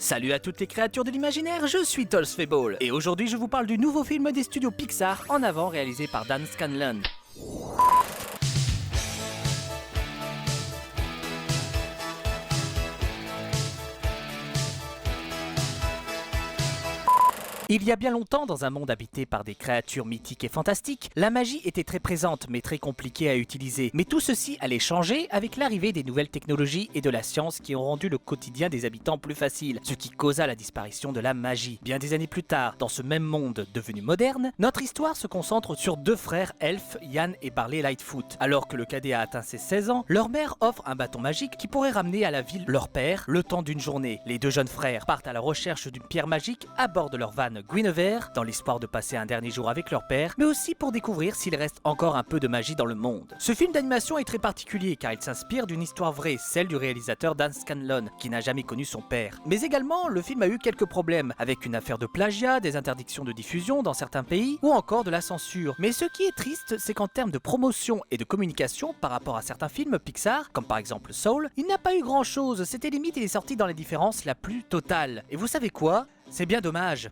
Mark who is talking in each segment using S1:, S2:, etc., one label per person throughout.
S1: Salut à toutes les créatures de l'imaginaire, je suis Tolsfable et aujourd'hui je vous parle du nouveau film des studios Pixar En Avant réalisé par Dan Scanlon. Il y a bien longtemps, dans un monde habité par des créatures mythiques et fantastiques, la magie était très présente mais très compliquée à utiliser. Mais tout ceci allait changer avec l'arrivée des nouvelles technologies et de la science qui ont rendu le quotidien des habitants plus facile, ce qui causa la disparition de la magie. Bien des années plus tard, dans ce même monde devenu moderne, notre histoire se concentre sur deux frères elfes, Ian et Barley Lightfoot. Alors que le cadet a atteint ses 16 ans, leur mère offre un bâton magique qui pourrait ramener à la ville leur père le temps d'une journée. Les deux jeunes frères partent à la recherche d'une pierre magique à bord de leur van Guinevere, dans l'espoir de passer un dernier jour avec leur père, mais aussi pour découvrir s'il reste encore un peu de magie dans le monde. Ce film d'animation est très particulier car il s'inspire d'une histoire vraie, celle du réalisateur Dan Scanlon, qui n'a jamais connu son père. Mais également, le film a eu quelques problèmes, avec une affaire de plagiat, des interdictions de diffusion dans certains pays, ou encore de la censure. Mais ce qui est triste, c'est qu'en termes de promotion et de communication par rapport à certains films Pixar, comme par exemple Soul, il n'a pas eu grand chose, c'était limite il est sorti dans l'indifférence la plus totale. Et vous savez quoi? C'est bien dommage.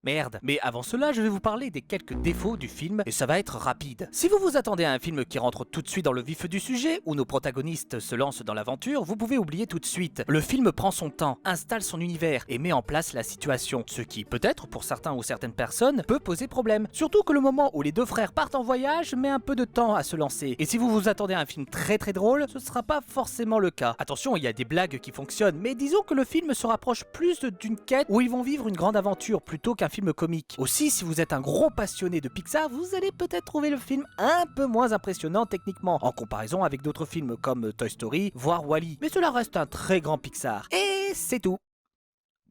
S1: Merde. Mais avant cela, je vais vous parler des quelques défauts du film et ça va être rapide. Si vous vous attendez à un film qui rentre tout de suite dans le vif du sujet, où nos protagonistes se lancent dans l'aventure, vous pouvez oublier tout de suite. Le film prend son temps, installe son univers et met en place la situation, ce qui, peut-être, pour certains ou certaines personnes, peut poser problème. Surtout que le moment où les deux frères partent en voyage met un peu de temps à se lancer. Et si vous vous attendez à un film très drôle, ce sera pas forcément le cas. Attention, il y a des blagues qui fonctionnent, mais disons que le film se rapproche plus d'une quête où ils vont vivre une grande aventure plutôt qu'un film comique. Aussi, si vous êtes un gros passionné de Pixar, vous allez peut-être trouver le film un peu moins impressionnant techniquement, en comparaison avec d'autres films comme Toy Story, voire Wall-E. Mais cela reste un très grand Pixar. Et c'est tout.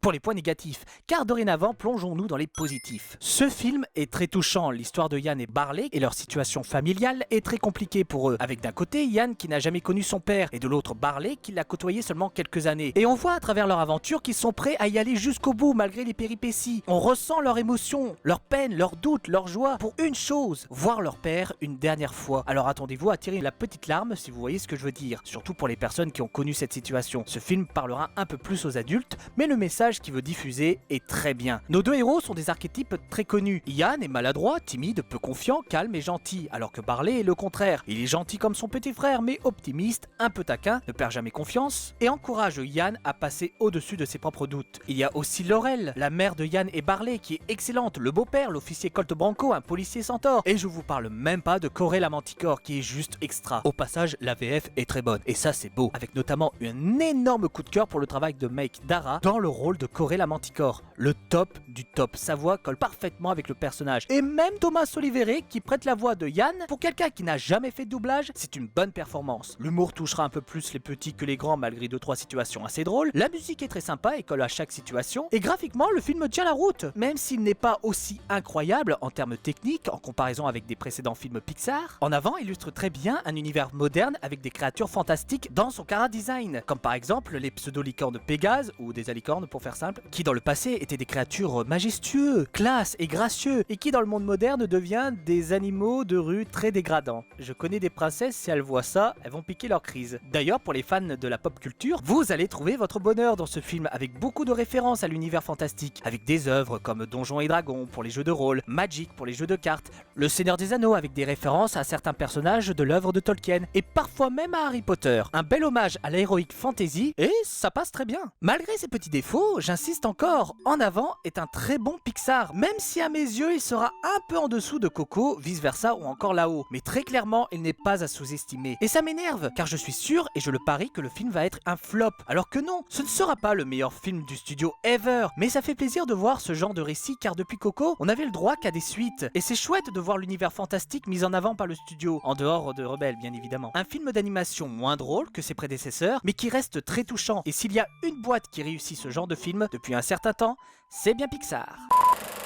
S1: Pour les points négatifs, car dorénavant plongeons-nous dans les positifs. Ce film est très touchant, l'histoire de Ian et Barley et leur situation familiale est très compliquée pour eux, avec d'un côté Ian qui n'a jamais connu son père et de l'autre Barley qui l'a côtoyé seulement quelques années. Et on voit à travers leur aventure qu'ils sont prêts à y aller jusqu'au bout malgré les péripéties. On ressent leur émotion, leur peine, leurs doutes, leur joie pour une chose, voir leur père une dernière fois. Alors attendez-vous à tirer la petite larme si vous voyez ce que je veux dire, surtout pour les personnes qui ont connu cette situation. Ce film parlera un peu plus aux adultes, mais le message qui veut diffuser est très bien. Nos deux héros sont des archétypes très connus. Ian est maladroit, timide, peu confiant, calme et gentil, alors que Barley est le contraire. Il est gentil comme son petit frère, mais optimiste, un peu taquin, ne perd jamais confiance, et encourage Ian à passer au-dessus de ses propres doutes. Il y a aussi Laurel, la mère de Ian et Barley, qui est excellente, le beau-père, l'officier Colt Branco, un policier centaure, et je vous parle même pas de Corey la Manticore, qui est juste extra. Au passage, la VF est très bonne, et ça c'est beau, avec notamment un énorme coup de cœur pour le travail de Make Dara dans le rôle de Corey la Manticore, le top du top. Sa voix colle parfaitement avec le personnage. Et même Thomas Olivieri qui prête la voix de Ian, pour quelqu'un qui n'a jamais fait de doublage, c'est une bonne performance. L'humour touchera un peu plus les petits que les grands malgré 2-3 situations assez drôles. La musique est très sympa et colle à chaque situation. Et graphiquement, le film tient la route, même s'il n'est pas aussi incroyable en termes techniques en comparaison avec des précédents films Pixar. En Avant illustre très bien un univers moderne avec des créatures fantastiques dans son chara-design, comme par exemple les pseudo-licornes Pégase ou des alicornes pour faire simple, qui dans le passé étaient des créatures majestueux, classe et gracieux, et qui dans le monde moderne devient des animaux de rue très dégradants. Je connais des princesses, si elles voient ça, elles vont piquer leur crise. D'ailleurs, pour les fans de la pop culture, vous allez trouver votre bonheur dans ce film avec beaucoup de références à l'univers fantastique, avec des œuvres comme Donjons et Dragons pour les jeux de rôle, Magic pour les jeux de cartes, Le Seigneur des Anneaux avec des références à certains personnages de l'œuvre de Tolkien, et parfois même à Harry Potter. Un bel hommage à l'heroic fantasy, et ça passe très bien. Malgré ces petits défauts, j'insiste encore, En Avant est un très bon Pixar, même si à mes yeux il sera un peu en dessous de Coco, vice versa ou encore là-haut, mais très clairement il n'est pas à sous-estimer. Et ça m'énerve, car je suis sûr et je le parie que le film va être un flop, alors que non, ce ne sera pas le meilleur film du studio ever, mais ça fait plaisir de voir ce genre de récit, car depuis Coco, on avait le droit qu'à des suites, et c'est chouette de voir l'univers fantastique mis en avant par le studio, en dehors de Rebelle bien évidemment. Un film d'animation moins drôle que ses prédécesseurs, mais qui reste très touchant, et s'il y a une boîte qui réussit ce genre de film depuis un certain temps, c'est bien Pixar.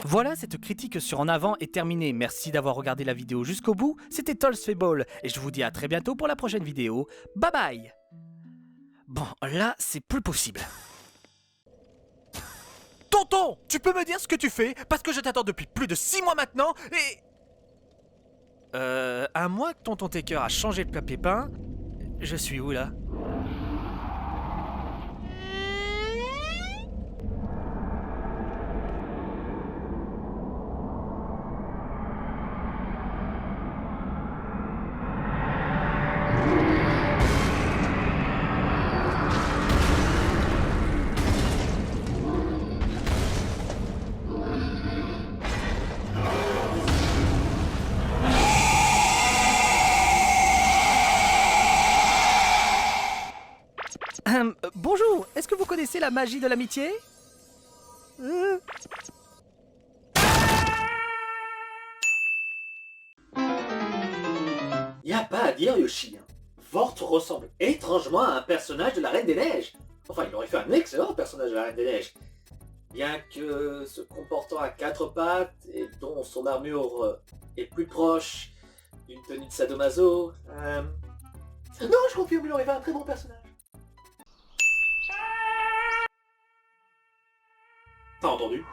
S1: Voilà, cette critique sur En Avant est terminée. Merci d'avoir regardé la vidéo jusqu'au bout. C'était Tolsfable et je vous dis à très bientôt pour la prochaine vidéo. Bye bye. Bon, là, c'est plus possible. Tonton, tu peux me dire ce que tu fais? Parce que je t'attends depuis plus de 6 mois maintenant et... un mois que tonton Taker a changé de papier peint, je suis où là? C'est la magie de l'amitié.
S2: Y a pas à dire, Yoshi. Vort ressemble étrangement à un personnage de la Reine des Neiges. Enfin, il aurait fait un excellent personnage de la Reine des Neiges. Bien que se comportant à quatre pattes et dont son armure est plus proche d'une tenue de sadomaso. Non, je confirme, il aurait fait un très bon personnage. T'as entendu?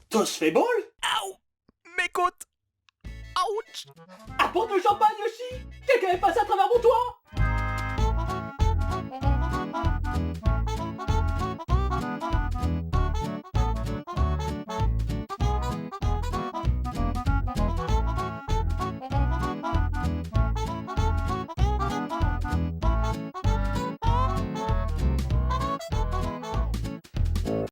S2: Toss fait ball?
S1: Aouh! Mes côtes! Ouch!
S2: Apporte le champagne, Yoshi! Quelqu'un est passé à travers mon toit!